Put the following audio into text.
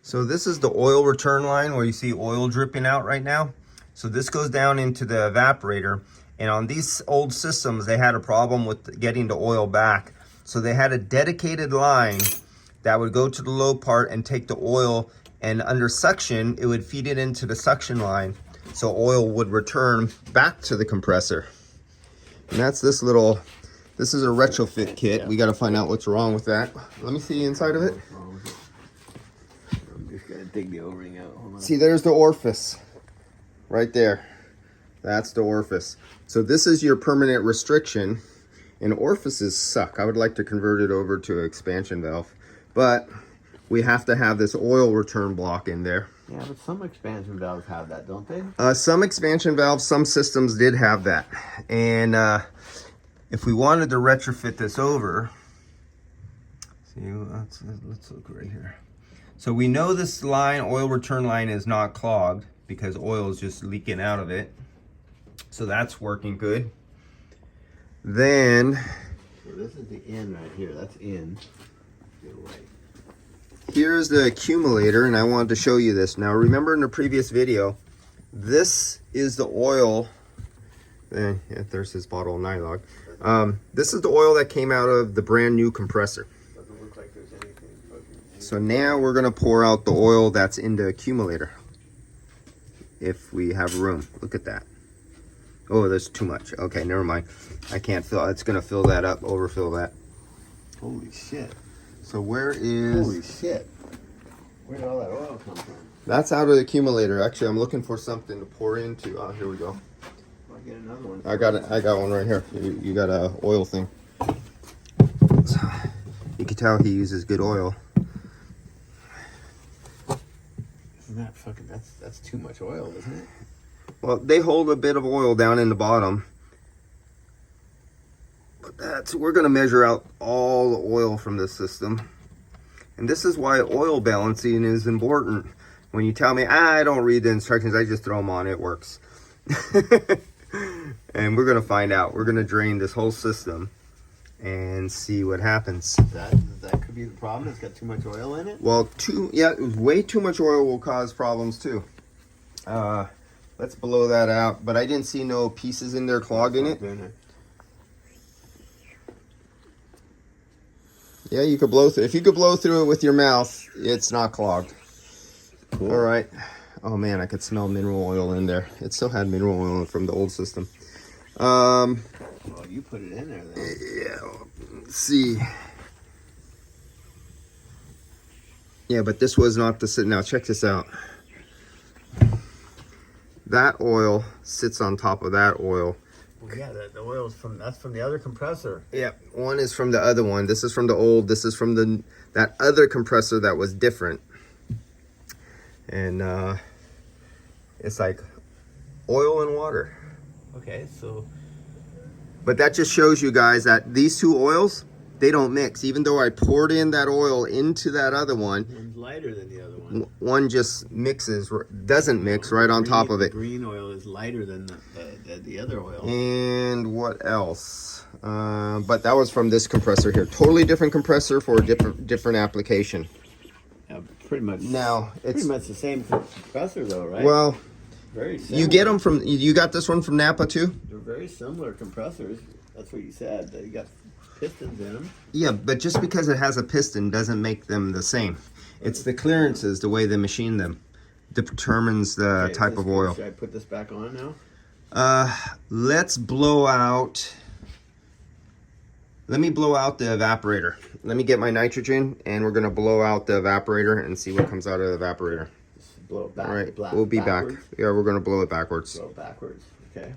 So this is the oil return line where you see oil dripping out right now. So this goes down into the evaporator. And on these old systems, they had a problem with getting the oil back. So they had a dedicated line that would go to the low part and take the oil, and under suction, it would feed it into the suction line. So oil would return back to the compressor. And that's this little, this is a retrofit kit. We got to find out what's wrong with that. Let me see the inside of it. I'm just gonna dig the O-ring out. Hold on. See, there's the orifice right there. That's the orifice. So this is your permanent restriction, and orifices suck. I would like to convert it over to an expansion valve, but we have to have this oil return block in there. Yeah, but some expansion valves have that, don't they? Some expansion valves, some systems did have that. And if we wanted to retrofit this over, see, let's look right here. So we know this line, oil return line, is not clogged because oil is just leaking out of it. So that's working good. Then, So this is the in right here. That's in. Get away. here's the accumulator, and I wanted to show you this. Now remember in the previous video, this is the oil. Yeah, there's his bottle of nylon. This is the oil that came out of the brand new compressor. Doesn't look like there's anything fucking. So now we're gonna pour out the oil that's in the accumulator. If we have room, look at that. Oh, there's too much. Okay, never mind. I can't fill, it's gonna fill that up, overfill that. Holy shit. So where is... Holy shit. Where did all that oil come from? That's out of the accumulator. Actually, I'm looking for something to pour into. Oh, here we go. I'll get another one. I got it. I got one right here. You got a oil thing. You can tell he uses good oil. Isn't that fucking, that's too much oil, isn't it? Well, they hold a bit of oil down in the bottom. But that's, we're gonna measure out all the oil from this system. And this is why oil balancing is important. When you tell me, I don't read the instructions, I just throw them on, it works. And we're gonna find out. We're gonna drain this whole system and see what happens. That could be the problem. It's got too much oil in it. Well, way too much oil will cause problems too. Let's blow that out. But I didn't see no pieces in there clogging it. Yeah, you could blow through. If you could blow through it with your mouth, it's not clogged. Cool. All right. Oh man, I could smell mineral oil in there. It still had mineral oil from the old system. Well, you put it in there then. Yeah. Let's see. Yeah, but this was not the sit. Now check this out. That oil sits on top of that oil. Well, yeah, the oil's that's from the other compressor. Yeah, one is from the other one. This is from the old. This is from that other compressor that was different. And it's like oil and water. Okay, so. But that just shows you guys that these two oils, they don't mix. Even though I poured in that oil into that other one, One's lighter than the other one. one just mixes, doesn't mix right on top of it. The green oil is lighter than the other oil. And what else? But that was from this compressor here. Totally different compressor for a different application. Yeah, pretty much. Now it's pretty much the same compressor though, right? Well, very similar. you get them from. You got this one from Napa too. They're very similar compressors. That's what you said. That you got pistons in them. Yeah, but just because it has a piston doesn't make them the same. It's the clearances, the way they machine them, determines the Okay, type of oil. Should I put this back on now? Let's blow out. Let me blow out the evaporator. Let me get my nitrogen, and we're gonna blow out the evaporator and see what comes out of the evaporator. Just blow it back. All right, we'll be back. Yeah, we're gonna blow it backwards. Blow it backwards. Okay.